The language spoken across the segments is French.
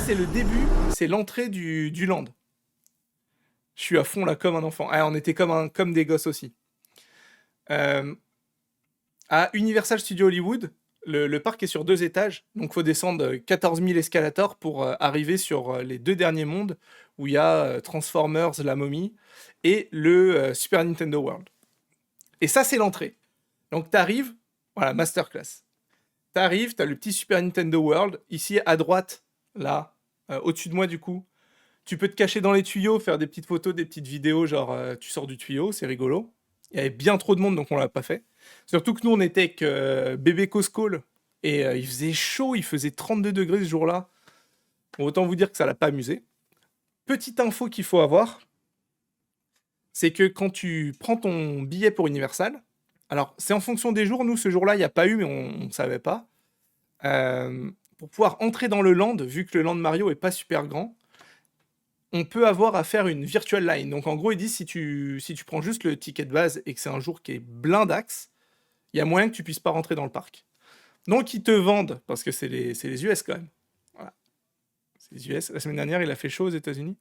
c'est le début, c'est l'entrée du land. Je suis à fond là comme un enfant. Ah, on était comme des gosses aussi. À Universal Studios Hollywood, le parc est sur 2 étages, donc faut descendre 14 000 escalators pour arriver sur les 2 derniers mondes où il y a Transformers, la momie et le Super Nintendo World. Et ça, c'est l'entrée. Donc t'arrives, voilà, masterclass. T'arrives, t'as le petit Super Nintendo World, ici à droite, là, au-dessus de moi du coup. Tu peux te cacher dans les tuyaux, faire des petites photos, des petites vidéos, genre tu sors du tuyau, c'est rigolo. Il y avait bien trop de monde, donc on l'a pas fait. Surtout que nous, on était avec bébé Coscall, et il faisait chaud, il faisait 32 degrés ce jour-là. Bon, autant vous dire que ça l'a pas amusé. Petite info qu'il faut avoir, c'est que quand tu prends ton billet pour Universal, alors c'est en fonction des jours, nous ce jour-là, il n'y a pas eu, mais on ne savait pas. Pour pouvoir entrer dans le land, vu que le land Mario est pas super grand, on peut avoir à faire une virtual line. Donc en gros, ils disent si tu prends juste le ticket de base et que c'est un jour qui est blindax, il y a moyen que tu puisses pas rentrer dans le parc. Donc ils te vendent, parce que c'est les US quand même. Voilà. C'est les US. La semaine dernière, il a fait chaud aux États-Unis.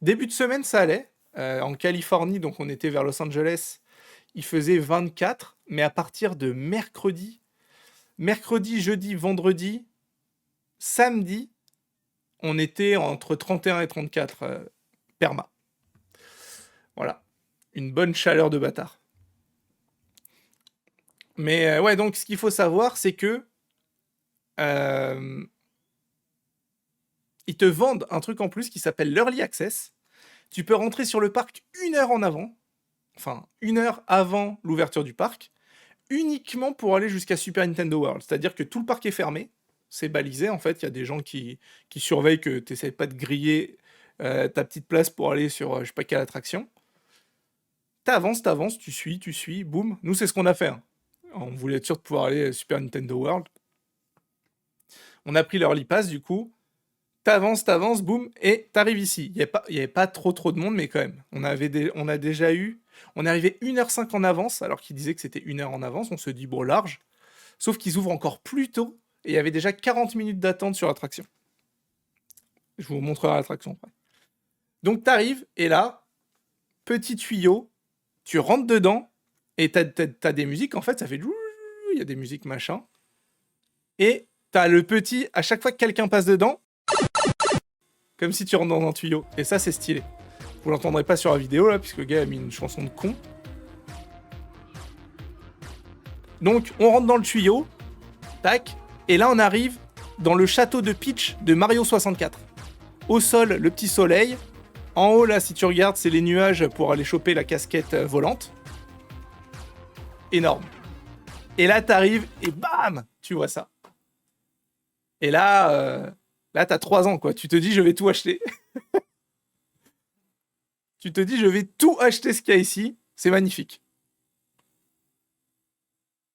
Début de semaine, ça allait. En Californie, donc on était vers Los Angeles, il faisait 24, mais à partir de mercredi, jeudi, vendredi, samedi, on était entre 31 et 34 perma. Voilà. Une bonne chaleur de bâtard. Mais ouais, donc ce qu'il faut savoir, c'est que ils te vendent un truc en plus qui s'appelle l'Early Access. Tu peux rentrer sur le parc 1 heure en avant, enfin 1 heure avant l'ouverture du parc, uniquement pour aller jusqu'à Super Nintendo World. C'est-à-dire que tout le parc est fermé, c'est balisé en fait, il y a des gens qui surveillent que tu n'essayes pas de griller ta petite place pour aller sur je sais pas quelle attraction. T'avances, tu suis, boum. Nous, c'est ce qu'on a fait. Hein. On voulait être sûr de pouvoir aller à Super Nintendo World. On a pris l'Early Pass, du coup. T'avances, boum, et t'arrives ici. Il n'y avait pas trop de monde, mais quand même. On a déjà eu... On est arrivé 1h05 en avance, alors qu'ils disaient que c'était 1 heure en avance. On se dit, bon, large. Sauf qu'ils ouvrent encore plus tôt, et il y avait déjà 40 minutes d'attente sur l'attraction. Je vous montrerai l'attraction après. Donc t'arrives, et là, petit tuyau, tu rentres dedans, et t'as des musiques, en fait, ça fait... Il y a des musiques machin. Et t'as le petit, à chaque fois que quelqu'un passe dedans, comme si tu rentres dans un tuyau. Et ça, c'est stylé. Vous l'entendrez pas sur la vidéo, là, puisque le gars a mis une chanson de con. Donc, on rentre dans le tuyau, tac, et là, on arrive dans le château de Peach de Mario 64. Au sol, le petit soleil. En haut, là, si tu regardes, c'est les nuages pour aller choper la casquette volante. Énorme. Et là, t'arrives, et bam, tu vois ça. Et là, t'as 3 ans, quoi. Tu te dis, je vais tout acheter. Tu te dis, je vais tout acheter ce qu'il y a ici. C'est magnifique.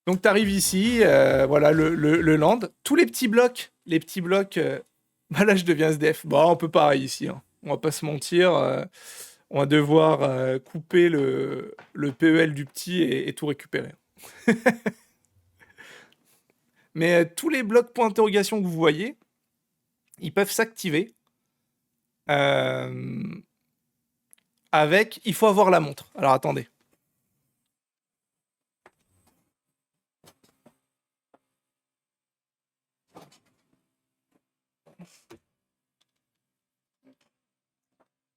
Donc, tu arrives ici, voilà, le land. Tous les petits blocs, bah là, je deviens SDF. Bon, on peut pareil ici. Hein. On va pas se mentir. On va devoir couper le PEL du petit et tout récupérer. Mais tous les blocs point d'interrogation que vous voyez, ils peuvent s'activer avec... Il faut avoir la montre. Alors, attendez.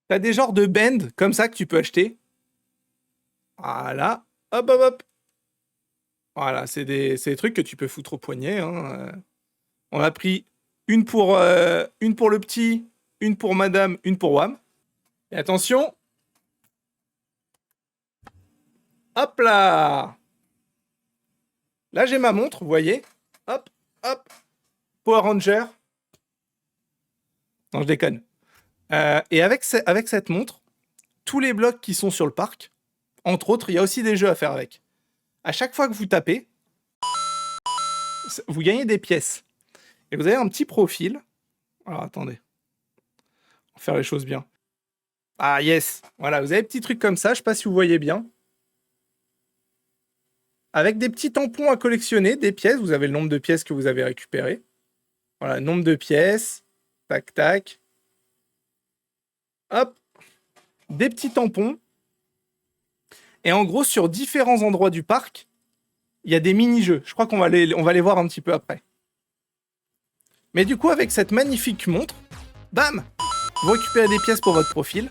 T'as des genres de bend comme ça que tu peux acheter. Voilà. Hop, hop, hop. Voilà, c'est des trucs que tu peux foutre au poignet. Hein. On a pris une pour le petit, une pour madame, une pour Wam. Et attention. Hop là. Là, j'ai ma montre, vous voyez. Hop, hop. Power Ranger. Non, je déconne. Et avec cette montre, tous les blocs qui sont sur le parc, entre autres, il y a aussi des jeux à faire avec. À chaque fois que vous tapez, vous gagnez des pièces. Et vous avez un petit profil. Alors, attendez. On va faire les choses bien. Ah, yes. Voilà, vous avez des petits trucs comme ça. Je sais pas si vous voyez bien. Avec des petits tampons à collectionner, des pièces. Vous avez le nombre de pièces que vous avez récupérées. Voilà, nombre de pièces. Tac, tac. Hop. Des petits tampons. Et en gros, sur différents endroits du parc, il y a des mini-jeux. Je crois qu'on va les voir un petit peu après. Mais du coup, avec cette magnifique montre, bam, vous récupérez des pièces pour votre profil.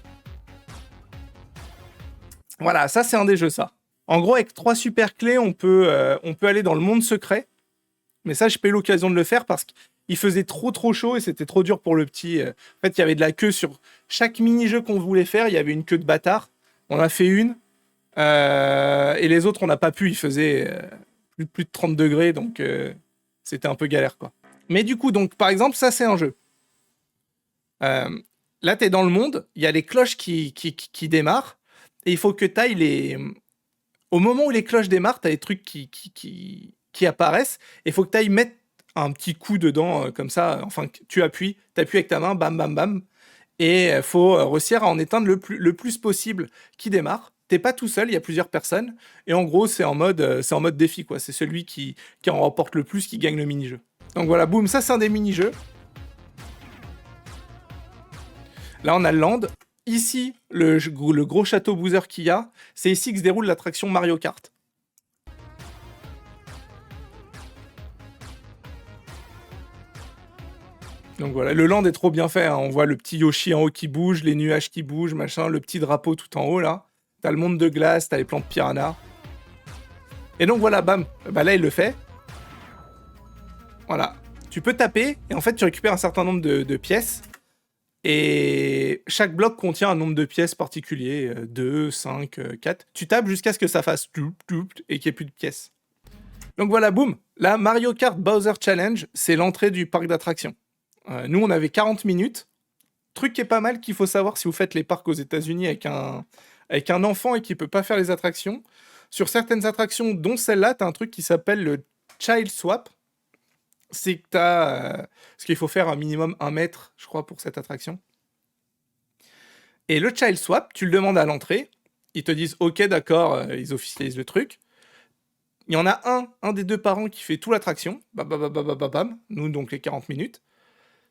Voilà, ça c'est un des jeux, ça. En gros, avec 3 super clés, on peut aller dans le monde secret. Mais ça, j'ai pas eu l'occasion de le faire parce qu'il faisait trop chaud et c'était trop dur pour le petit. En fait, il y avait de la queue sur chaque mini-jeu qu'on voulait faire. Il y avait une queue de bâtard. On a fait une. Et les autres, on n'a pas pu. Il faisait plus de 30 degrés, donc c'était un peu galère, quoi. Mais du coup, donc, par exemple, ça, c'est un jeu. Là, t'es dans le monde. Il y a les cloches qui démarrent. Et il faut que tu ailles les... Au moment où les cloches démarrent, tu as des trucs qui apparaissent. Et il faut que tu ailles mettre un petit coup dedans, comme ça. Enfin, tu appuies avec ta main, bam, bam, bam. Et il faut réussir à en éteindre le plus possible qui démarre. T'es pas tout seul, il y a plusieurs personnes. Et en gros, c'est en mode défi, quoi. C'est celui qui en remporte le plus qui gagne le mini-jeu. Donc voilà, boum, ça c'est un des mini-jeux. Là, on a le land. Ici, le gros château Bowser qu'il y a, c'est ici que se déroule l'attraction Mario Kart. Donc voilà, le land est trop bien fait, hein. On voit le petit Yoshi en haut qui bouge, les nuages qui bougent, machin, le petit drapeau tout en haut là. T'as le monde de glace, t'as les plantes piranha. Et donc voilà, bam, bah là il le fait. Voilà, tu peux taper et en fait tu récupères un certain nombre de pièces. Et chaque bloc contient un nombre de pièces particulier, 2, 5, 4. Tu tapes jusqu'à ce que ça fasse et qu'il n'y ait plus de pièces. Donc voilà, boum. Là, Mario Kart Bowser Challenge, c'est l'entrée du parc d'attractions. Nous, on avait 40 minutes. Truc qui est pas mal qu'il faut savoir si vous faites les parcs aux États-Unis avec un enfant et qui peut pas faire les attractions. Sur certaines attractions, dont celle-là, tu as un truc qui s'appelle le Child Swap. C'est que tu as... parce qu'il faut faire un minimum 1 mètre, je crois, pour cette attraction. Et le Child Swap, tu le demandes à l'entrée. Ils te disent « Ok, d'accord », ils officialisent le truc. Il y en a un des 2 parents qui fait toute l'attraction. Bam, bam, bam, bam, bam, bam. Nous, donc, les 40 minutes.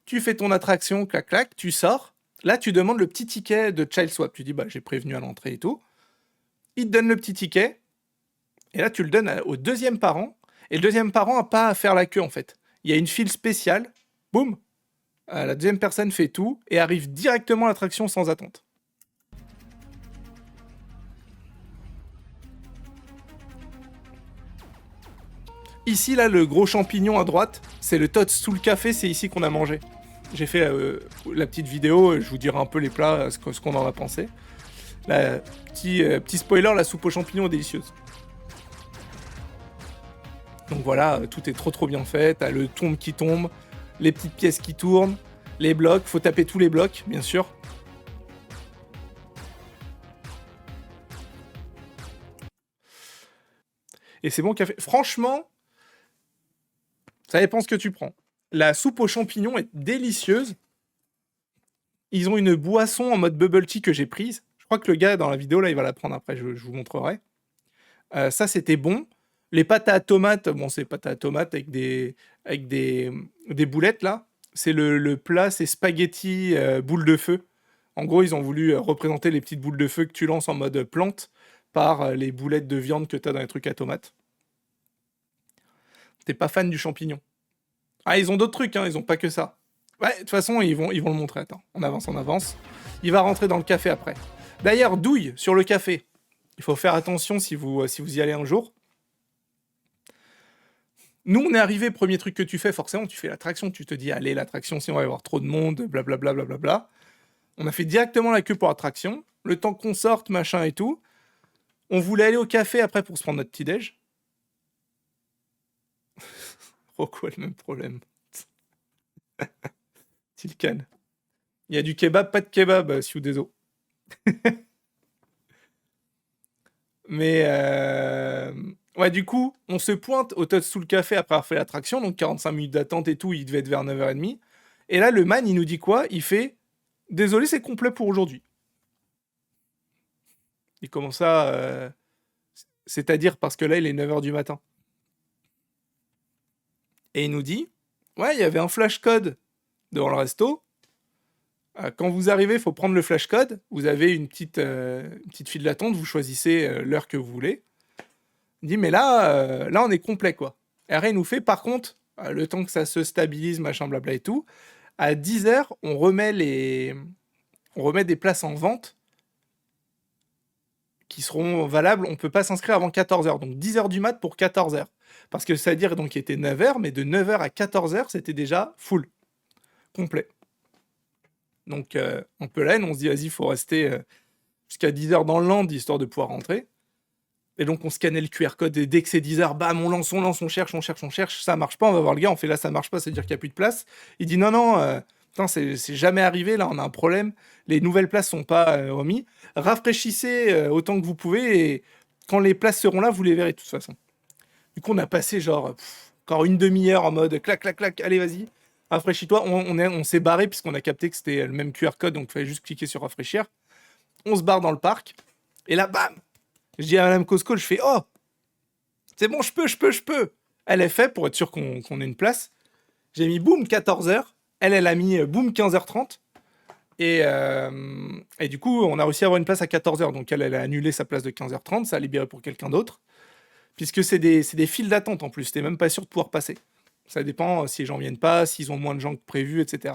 Tu fais ton attraction, clac, clac, tu sors. Là, tu demandes le petit ticket de Child Swap. Tu dis, bah, j'ai prévenu à l'entrée et tout. Il te donne le petit ticket. Et là, tu le donnes au 2e parent. Et le 2e parent n'a pas à faire la queue, en fait. Il y a une file spéciale. Boum. La 2e personne fait tout et arrive directement à l'attraction sans attente. Ici, là, le gros champignon à droite, c'est le Tots sous le café, c'est ici qu'on a mangé. J'ai fait la petite vidéo, je vous dirai un peu les plats, ce qu'on en a pensé. Là, petit spoiler, la soupe aux champignons est délicieuse. Donc voilà, tout est trop bien fait, t'as le tombe qui tombe, les petites pièces qui tournent, les blocs, faut taper tous les blocs, bien sûr. Et c'est bon café. Franchement, ça dépend ce que tu prends. La soupe aux champignons est délicieuse. Ils ont une boisson en mode bubble tea que j'ai prise. Je crois que le gars dans la vidéo, là, il va la prendre après, je vous montrerai. Ça, c'était bon. Les pâtes à tomates, bon, c'est pâtes à tomates avec des boulettes, là. C'est le plat, c'est spaghetti boules de feu. En gros, ils ont voulu représenter les petites boules de feu que tu lances en mode plante par les boulettes de viande que tu as dans les trucs à tomates. T'es pas fan du champignon. Ah, ils ont d'autres trucs, hein, ils ont pas que ça. Ouais, de toute façon, ils vont le montrer. Attends, on avance. Il va rentrer dans le café après. D'ailleurs, douille sur le café. Il faut faire attention si vous y allez un jour. Nous, on est arrivé, premier truc que tu fais, forcément, tu fais l'attraction. Tu te dis, allez, l'attraction, sinon on va y avoir trop de monde, blablabla, blablabla. On a fait directement la queue pour l'attraction. Le temps qu'on sorte, machin et tout. On voulait aller au café après pour se prendre notre petit-déj. Rocco a le même problème. Tilkan. Il y a du kebab, pas de kebab, si ou désolé. Mais ouais, du coup, on se pointe au Tots sous le café après avoir fait l'attraction, donc 45 minutes d'attente et tout, il devait être vers 9h30. Et là, le man, il nous dit quoi? Il fait « Désolé, c'est complet pour aujourd'hui. » Il commence à... c'est-à-dire parce que là, il est 9h du matin. Et il nous dit « Ouais, il y avait un flash code devant le resto. Quand vous arrivez, il faut prendre le flash code. Vous avez une petite file d'attente, vous choisissez l'heure que vous voulez. Il dit, mais là, on est complet, quoi. Et après, il nous fait, par contre, le temps que ça se stabilise, machin, blabla et tout, à 10h, on remet des places en vente qui seront valables. On ne peut pas s'inscrire avant 14h. Donc 10h du mat pour 14h. Parce que ça veut dire donc qu'il était 9h, mais de 9h à 14h, c'était déjà full. Complet. Donc on peut là, on se dit, vas-y, il faut rester jusqu'à 10h dans le land, histoire de pouvoir rentrer. Et donc on scannait le QR code, et dès que c'est 10h, bam, on lance, on cherche, ça marche pas, on va voir le gars, on fait là, ça marche pas, c'est-à-dire qu'il n'y a plus de place. Il dit, non, putain, c'est jamais arrivé, là, on a un problème, les nouvelles places sont pas remises. Rafraîchissez autant que vous pouvez, et quand les places seront là, vous les verrez de toute façon. Du coup, on a passé genre encore une demi-heure en mode clac, clac, clac, allez, vas-y, rafraîchis-toi. On s'est barré puisqu'on a capté que c'était le même QR code, donc il fallait juste cliquer sur rafraîchir. On se barre dans le parc, et là, bam, je dis à Madame Cosco, je fais, oh, c'est bon, je peux. Elle est fait pour être sûr qu'on ait une place. J'ai mis boum 14h, elle a mis boum 15h30, et du coup, on a réussi à avoir une place à 14h, donc elle a annulé sa place de 15h30, ça a libéré pour quelqu'un d'autre. Puisque c'est des files d'attente en plus, t'es même pas sûr de pouvoir passer. Ça dépend si les gens viennent pas, s'ils ont moins de gens que prévu, etc.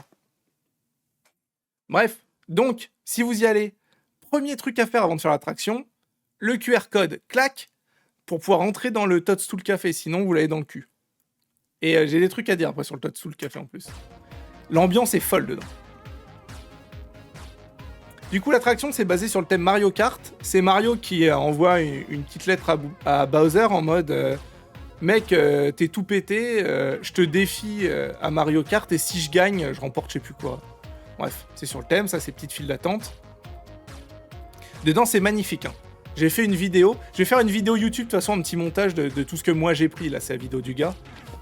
Bref, donc, si vous y allez, premier truc à faire avant de faire l'attraction, le QR code, clac, pour pouvoir entrer dans le Toadstool Café, sinon vous l'avez dans le cul. Et j'ai des trucs à dire après sur le Toadstool Café en plus. L'ambiance est folle dedans. Du coup, l'attraction, c'est basé sur le thème Mario Kart. C'est Mario qui envoie une petite lettre à Bowser en mode mec, t'es tout pété, je te défie à Mario Kart et si je gagne, je remporte je sais plus quoi. Bref, c'est sur le thème, ça, c'est petite file d'attente. Dedans, c'est magnifique. Hein. J'ai fait une vidéo. Je vais faire une vidéo YouTube, de toute façon, un petit montage de tout ce que moi j'ai pris. Là, c'est la vidéo du gars.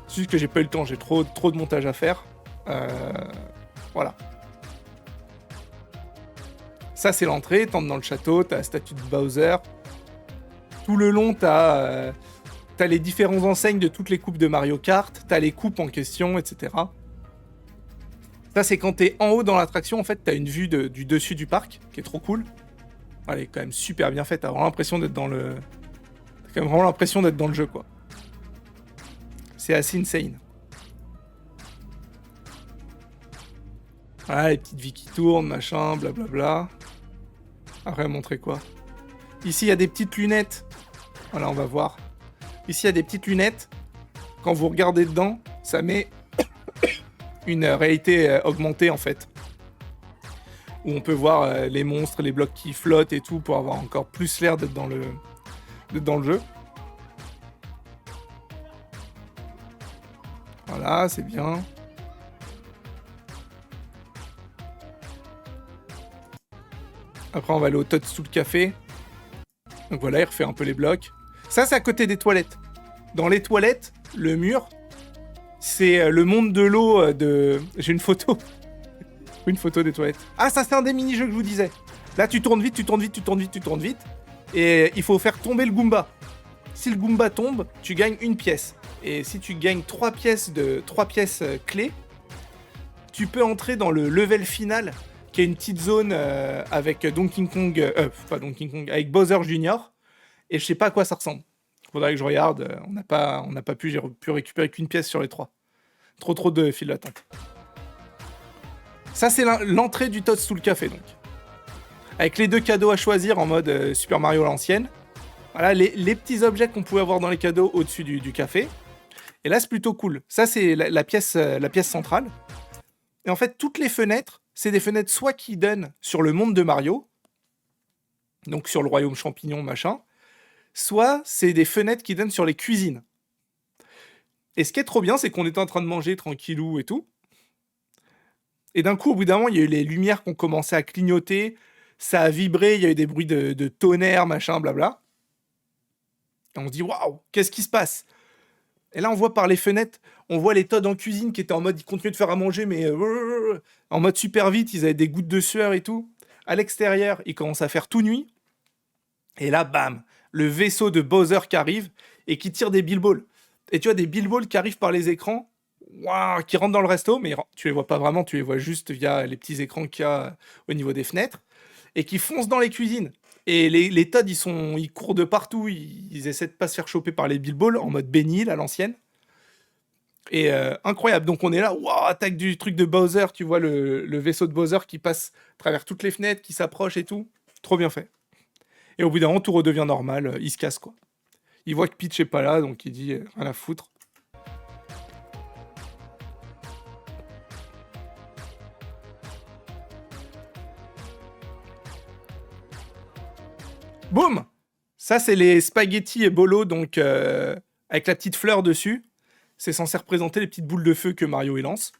C'est juste que j'ai pas eu le temps, j'ai trop de montage à faire. Voilà. Ça, c'est l'entrée. T'entres dans le château, t'as la statue de Bowser. Tout le long, t'as les différentes enseignes de toutes les coupes de Mario Kart. T'as les coupes en question, etc. Ça, c'est quand t'es en haut dans l'attraction. En fait, t'as une vue du dessus du parc, qui est trop cool. Elle est quand même super bien faite. T'as vraiment l'impression d'être dans le... T'as quand même vraiment l'impression d'être dans le jeu, quoi. C'est assez insane. Voilà, les petites vies qui tournent, machin, blablabla. Après, montrer quoi? Ici, il y a des petites lunettes. Voilà, on va voir. Ici, il y a des petites lunettes. Quand vous regardez dedans, ça met une réalité augmentée, en fait. Où on peut voir les monstres, les blocs qui flottent et tout, pour avoir encore plus l'air d'être dans le jeu. Voilà, c'est bien. Après, on va aller au Toadstool Café. Donc voilà, il refait un peu les blocs. Ça, c'est à côté des toilettes. Dans les toilettes, le mur, c'est le monde de l'eau de... J'ai une photo. Une photo des toilettes. Ah, ça, c'est un des mini-jeux que je vous disais. Là, tu tournes vite. Et il faut faire tomber le Goomba. Si le Goomba tombe, tu gagnes une pièce. Et si tu gagnes 3 pièces clés, tu peux entrer dans le level final, qui est une petite zone avec Donkey Kong... pas Donkey Kong, avec Bowser Jr. Et je sais pas à quoi ça ressemble. Faudrait que je regarde. On n'a pas pu... J'ai pu récupérer qu'une pièce sur les 3. Trop de files d'attente. Ça, c'est l'entrée du Toadstool Café, donc. Avec les 2 cadeaux à choisir en mode Super Mario à l'ancienne. Voilà, les petits objets qu'on pouvait avoir dans les cadeaux au-dessus du café. Et là, c'est plutôt cool. Ça, c'est la pièce centrale. Et en fait, toutes les fenêtres, c'est des fenêtres soit qui donnent sur le monde de Mario, donc sur le royaume champignon, machin, soit c'est des fenêtres qui donnent sur les cuisines. Et ce qui est trop bien, c'est qu'on était en train de manger tranquillou et tout. Et d'un coup, au bout d'un moment, il y a eu les lumières qui ont commencé à clignoter, ça a vibré, il y a eu des bruits de tonnerre, machin, blabla. Et on se dit, waouh, qu'est-ce qui se passe? Et là, on voit par les fenêtres, on voit les Toads en cuisine qui étaient en mode, ils continuaient de faire à manger, mais en mode super vite, ils avaient des gouttes de sueur et tout. À l'extérieur, il commence à faire tout nuit. Et là, bam, le vaisseau de Bowser qui arrive et qui tire des billballs. Et tu vois, des billballs qui arrivent par les écrans, Waouh, qui rentrent dans le resto, mais tu les vois pas vraiment, tu les vois juste via les petits écrans qu'il y a au niveau des fenêtres, et qui foncent dans les cuisines. Et les Todd, ils courent de partout, ils essaient de pas se faire choper par les Bilbo en mode Benny à l'ancienne. Et incroyable. Donc on est là, waouh, attaque du truc de Bowser, tu vois le vaisseau de Bowser qui passe à travers toutes les fenêtres, qui s'approche et tout. Trop bien fait. Et au bout d'un moment, tout redevient normal, il se casse quoi. Il voit que Peach est pas là, donc il dit rien à foutre. Boum! Ça, c'est les spaghettis et bolo, donc avec la petite fleur dessus. C'est censé représenter les petites boules de feu que Mario y lance.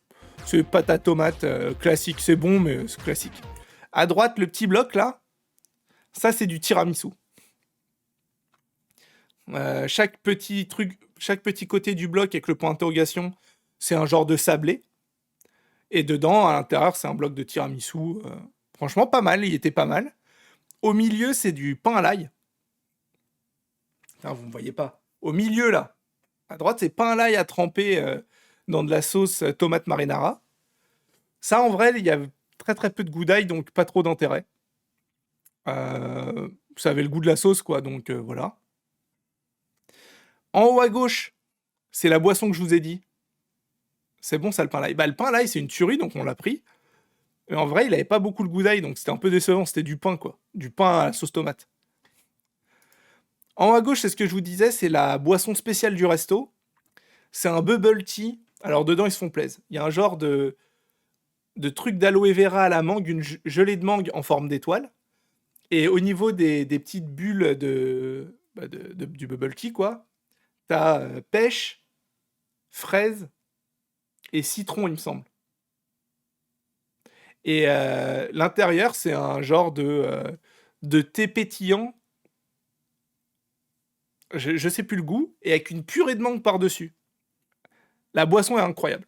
C'est pâte à tomate classique, c'est bon, mais c'est classique. À droite, le petit bloc là, ça c'est du tiramisu. Chaque petit truc, chaque petit côté du bloc avec le point d'interrogation, c'est un genre de sablé. Et dedans, à l'intérieur, c'est un bloc de tiramisu. Franchement, pas mal, il était pas mal. Au milieu, c'est du pain à l'ail. Enfin, vous ne me voyez pas. Au milieu, là, à droite, c'est pain à l'ail à tremper dans de la sauce tomate marinara. Ça, en vrai, il y a très très peu de goût d'ail, donc pas trop d'intérêt. Ça avait le goût de la sauce, quoi, donc voilà. En haut à gauche, c'est la boisson que je vous ai dit. C'est bon, ça, le pain à l'ail. Bah, le pain à l'ail, c'est une tuerie, donc on l'a pris. Mais en vrai, il avait pas beaucoup de goût d'ail, donc c'était un peu décevant. C'était du pain, quoi. Du pain à la sauce tomate. En haut à gauche, c'est ce que je vous disais, c'est la boisson spéciale du resto. C'est un bubble tea. Alors dedans, ils se font plaisir. Il y a un genre de truc d'aloe vera à la mangue, une gelée de mangue en forme d'étoile. Et au niveau des petites bulles du bubble tea, quoi, t'as pêche, fraise et citron, il me semble. Et l'intérieur, c'est un genre de thé pétillant. Je sais plus le goût. Et avec une purée de mangue par-dessus. La boisson est incroyable.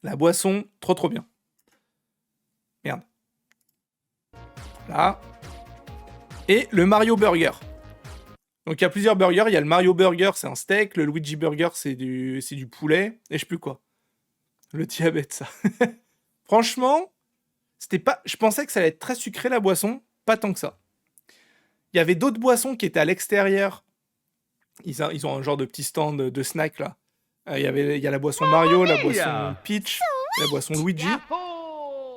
La boisson, trop trop bien. Merde. Là. Et le Mario Burger. Donc il y a plusieurs burgers. Il y a le Mario Burger, c'est un steak. Le Luigi Burger, c'est du poulet. Et je sais plus quoi. Le diabète, ça. Franchement, c'était pas. Je pensais que ça allait être très sucré la boisson. Pas tant que ça. Il y avait d'autres boissons qui étaient à l'extérieur. Ils ont un genre de petit stand de snack là. Il y a la boisson Mario, la boisson Peach, la boisson Luigi.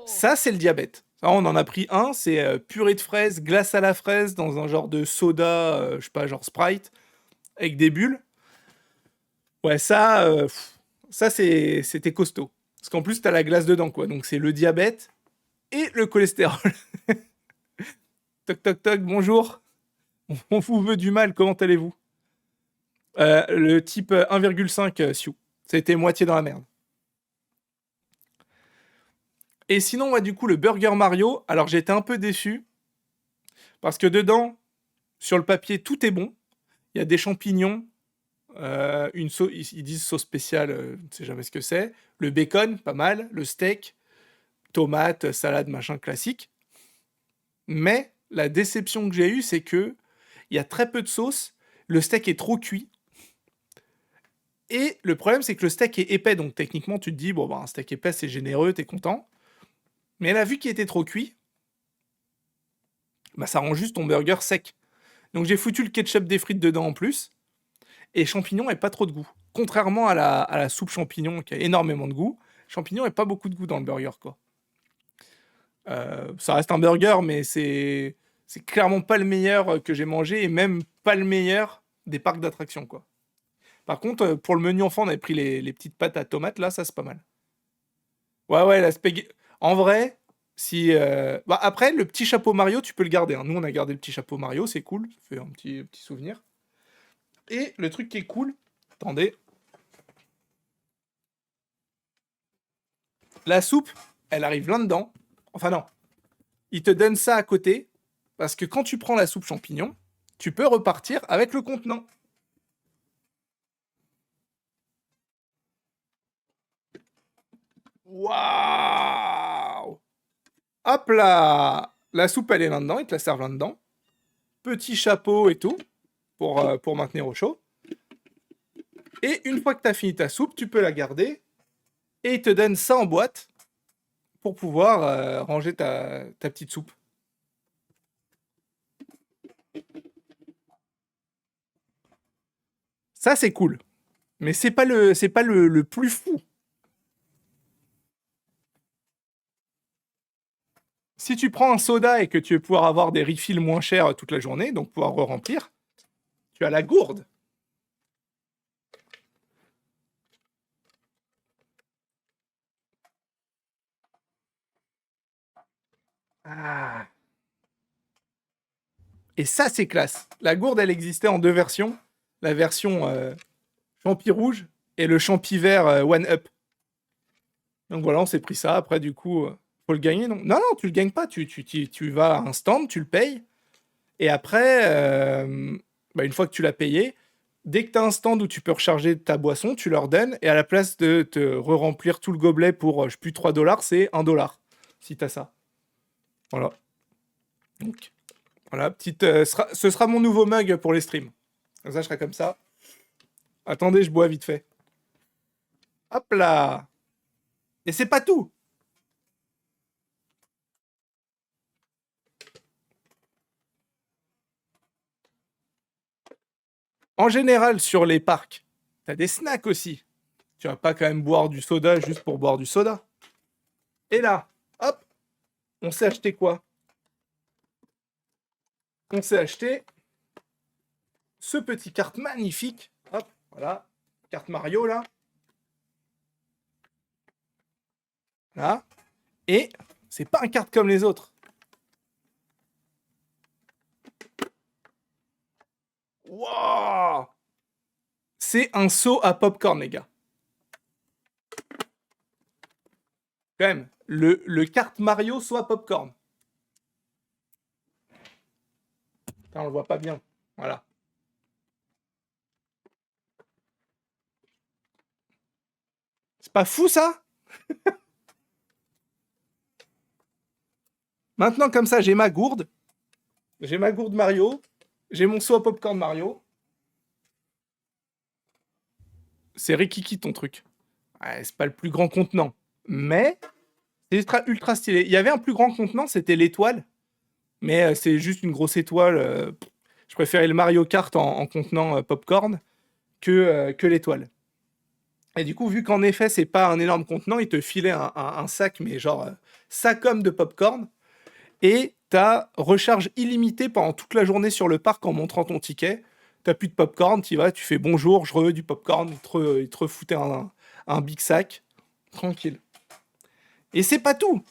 Ça, c'est le diabète. Ça, on en a pris un, c'est purée de fraises, glace à la fraise dans un genre de soda, je sais pas, genre Sprite, avec des bulles. Ouais, ça c'était costaud. Parce qu'en plus, t'as la glace dedans, quoi. Donc c'est le diabète et le cholestérol. Toc toc toc, bonjour. On vous veut du mal, comment allez-vous? Le type 1,5 Sioux. Ça a été moitié dans la merde. Et sinon, ouais, du coup, le Burger Mario, alors j'ai été un peu déçu. Parce que dedans, sur le papier, tout est bon. Il y a des champignons, ils disent sauce spéciale, je ne sais jamais ce que c'est. Le bacon, pas mal. Le steak, tomate, salade, machin classique. Mais la déception que j'ai eue, c'est que il y a très peu de sauce. Le steak est trop cuit. Et le problème, c'est que le steak est épais. Donc techniquement, tu te dis, bon, bah, un steak épais, c'est généreux, t'es content. Mais elle a vu qu'il était trop cuit. Bah, ça rend juste ton burger sec. Donc j'ai foutu le ketchup des frites dedans en plus. Et champignon n'a pas trop de goût. Contrairement à la soupe champignon qui a énormément de goût, champignon n'a pas beaucoup de goût dans le burger, quoi. Ça reste un burger, mais c'est clairement pas le meilleur que j'ai mangé et même pas le meilleur des parcs d'attractions, quoi. Par contre, pour le menu enfant, on avait pris les petites pâtes à tomates, là, ça c'est pas mal. Ouais, ouais, la spaghetti. En vrai, si. Bah, après, le petit chapeau Mario, tu peux le garder, hein. Nous, on a gardé le petit chapeau Mario, c'est cool, ça fait un petit souvenir. Et le truc qui est cool, attendez, la soupe, elle arrive là-dedans. Enfin non, il te donne ça à côté, parce que quand tu prends la soupe champignon, tu peux repartir avec le contenant. Waouh! Hop là! La soupe, elle est là-dedans, ils te la servent là-dedans. Petit chapeau et tout, pour maintenir au chaud. Et une fois que tu as fini ta soupe, tu peux la garder Et il te donne ça en boîte pour pouvoir ranger ta petite soupe. Ça, c'est cool. Mais c'est pas le plus fou. Si tu prends un soda et que tu veux pouvoir avoir des refills moins chers toute la journée, donc pouvoir re-remplir, tu as la gourde. Ah. Et ça, c'est classe. La gourde, elle existait en deux versions. La version champi rouge et le champi vert One Up. Donc voilà, on s'est pris ça. Après, du coup, faut le gagner, non? Non, non, tu le gagnes pas. Tu vas à un stand, tu le payes. Et après, une fois que tu l'as payé, dès que tu as un stand où tu peux recharger ta boisson, tu leur donnes. Et à la place de te re-remplir tout le gobelet pour, je sais plus, 3 $, c'est 1 $. Si tu as ça. Voilà. Donc, voilà, ce sera mon nouveau mug pour les streams. Comme ça, je serai comme ça. Attendez, je bois vite fait. Hop là. Et c'est pas tout. En général, sur les parcs, t'as des snacks aussi. Tu vas pas quand même boire du soda juste pour boire du soda. Et là, hop, on s'est acheté quoi? On s'est acheté ce petit carte magnifique. Hop, voilà. Carte Mario, là. Là. Et c'est pas un carte comme les autres. Wouah! C'est un seau à popcorn, les gars. Quand même, le carte Mario soit popcorn. Là, on le voit pas bien. Voilà. C'est pas fou, ça? Maintenant, comme ça, j'ai ma gourde. J'ai ma gourde Mario. J'ai mon seau à popcorn Mario. C'est Rikiki, ton truc. Ouais, c'est pas le plus grand contenant. Mais c'est ultra stylé. Il y avait un plus grand contenant, c'était l'étoile. Mais c'est juste une grosse étoile. Je préférais le Mario Kart en contenant popcorn que l'étoile. Et du coup, vu qu'en effet, c'est pas un énorme contenant, il te filait un sac, mais genre sacom de popcorn. Et t'as recharge illimitée pendant toute la journée sur le parc en montrant ton ticket. T'as plus de popcorn, tu vas, tu fais bonjour, je veux du popcorn, il te refoutait un big sac. Tranquille. Et c'est pas tout.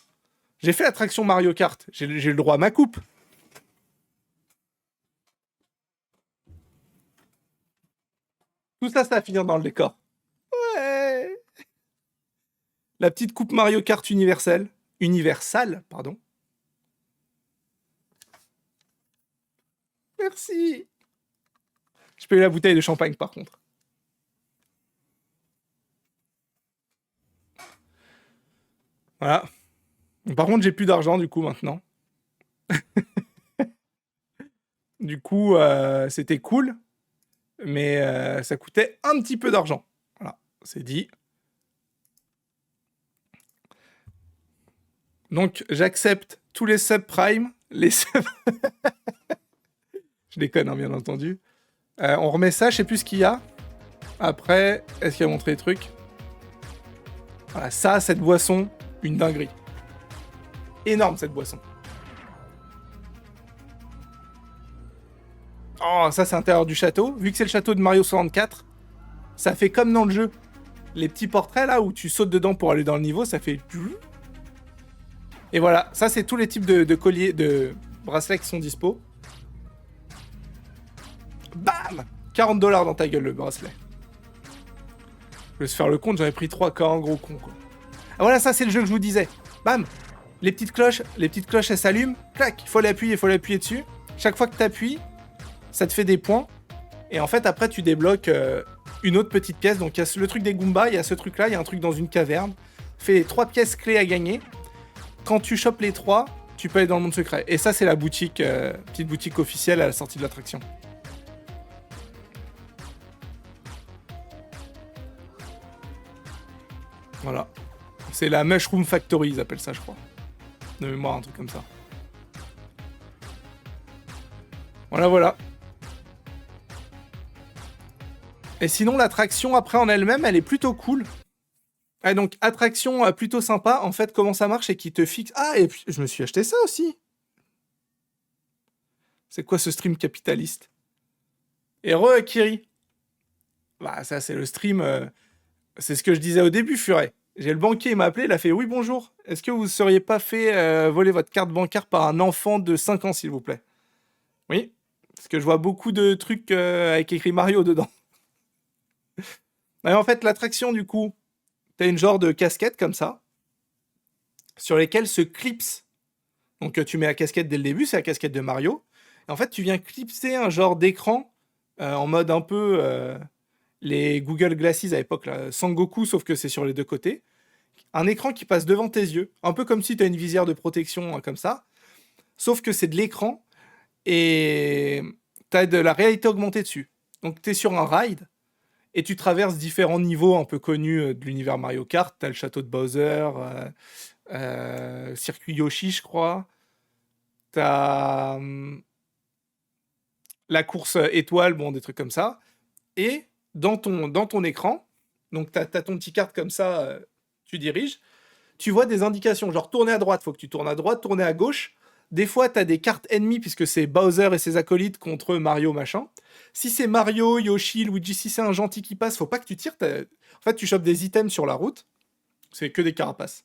J'ai fait l'attraction Mario Kart, j'ai le droit à ma coupe. Tout ça, ça va finir dans le décor. Ouais. La petite coupe Mario Kart universelle. Universal, pardon. Merci. Je paye la bouteille de champagne, par contre. Voilà. Par contre, j'ai plus d'argent, du coup, maintenant. Du coup, c'était cool. Mais ça coûtait un petit peu d'argent. Voilà, c'est dit. Donc, j'accepte tous les subprimes. Les sub... Je déconne, hein, bien entendu. On remet ça, je sais plus ce qu'il y a. Après, est-ce qu'il a montré les trucs? Voilà, ça, cette boisson, une dinguerie. Énorme, cette boisson. Oh, ça, c'est l'intérieur du château. Vu que c'est le château de Mario 64, ça fait comme dans le jeu. Les petits portraits, là, où tu sautes dedans pour aller dans le niveau, ça fait... Et voilà, ça, c'est tous les types de colliers, de bracelets qui sont dispo. Bam! 40 $ dans ta gueule, le bracelet. Je vais se faire le compte, j'en ai pris 3 comme un gros con, quoi. Ah voilà, ça, c'est le jeu que je vous disais. Bam! Les petites cloches, elles s'allument. Clac! Il faut l'appuyer dessus. Chaque fois que tu appuies, ça te fait des points. Et en fait, après, tu débloques une autre petite pièce. Donc, il y a le truc des Goombas, il y a ce truc-là, il y a un truc dans une caverne. Fais 3 pièces clés à gagner. Quand tu chopes les 3, tu peux aller dans le monde secret. Et ça, c'est la boutique, petite boutique officielle à la sortie de l'attraction. Voilà. C'est la Mushroom Factory, ils appellent ça, je crois. De mémoire, un truc comme ça. Voilà, voilà. Et sinon, l'attraction, après, en elle-même, elle est plutôt cool. Ah, donc, attraction plutôt sympa. En fait, comment ça marche, c'est qu'il te fixe... Ah, et puis, je me suis acheté ça aussi. C'est quoi ce stream capitaliste? Et Kiri. Bah, ça, c'est le stream... C'est ce que je disais au début, Furet. J'ai le banquier, il m'a appelé, il a fait « Oui, bonjour. Est-ce que vous ne seriez pas fait voler votre carte bancaire par un enfant de 5 ans, s'il vous plaît ?» Oui, parce que je vois beaucoup de trucs avec écrit Mario dedans. Et en fait, l'attraction, du coup, t'as une genre de casquette comme ça, sur lesquelles se clipse. Donc, tu mets la casquette dès le début, c'est la casquette de Mario. Et en fait, tu viens clipser un genre d'écran en mode un peu les Google Glasses à l'époque, là, Sangoku, sauf que c'est sur les deux côtés. Un écran qui passe devant tes yeux, un peu comme si tu as une visière de protection comme ça, sauf que c'est de l'écran et tu as de la réalité augmentée dessus. Donc tu es sur un ride et tu traverses différents niveaux un peu connus de l'univers Mario Kart. Tu as le château de Bowser, circuit Yoshi, je crois. Tu as la course étoile, bon, des trucs comme ça. Et dans ton écran, donc tu as ton petit carte comme ça, tu diriges, tu vois des indications, genre tourner à droite, faut que tu tournes à droite, tourner à gauche. Des fois, tu as des cartes ennemies, puisque c'est Bowser et ses acolytes contre Mario, machin. Si c'est Mario, Yoshi, Luigi, si c'est un gentil qui passe, faut pas que tu tires. En fait, tu chopes des items sur la route. C'est que des carapaces.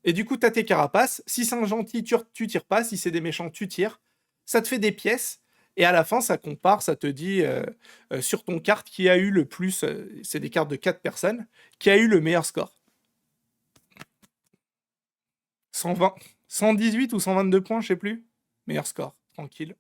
Et du coup, tu as tes carapaces. Si c'est un gentil, tu tires pas. Si c'est des méchants, tu tires. Ça te fait des pièces. Et à la fin, ça compare, ça te dit sur ton carte qui a eu le plus, c'est des cartes de 4 personnes, qui a eu le meilleur score. 120, 118 ou 122 points, je sais plus. Meilleur score, tranquille.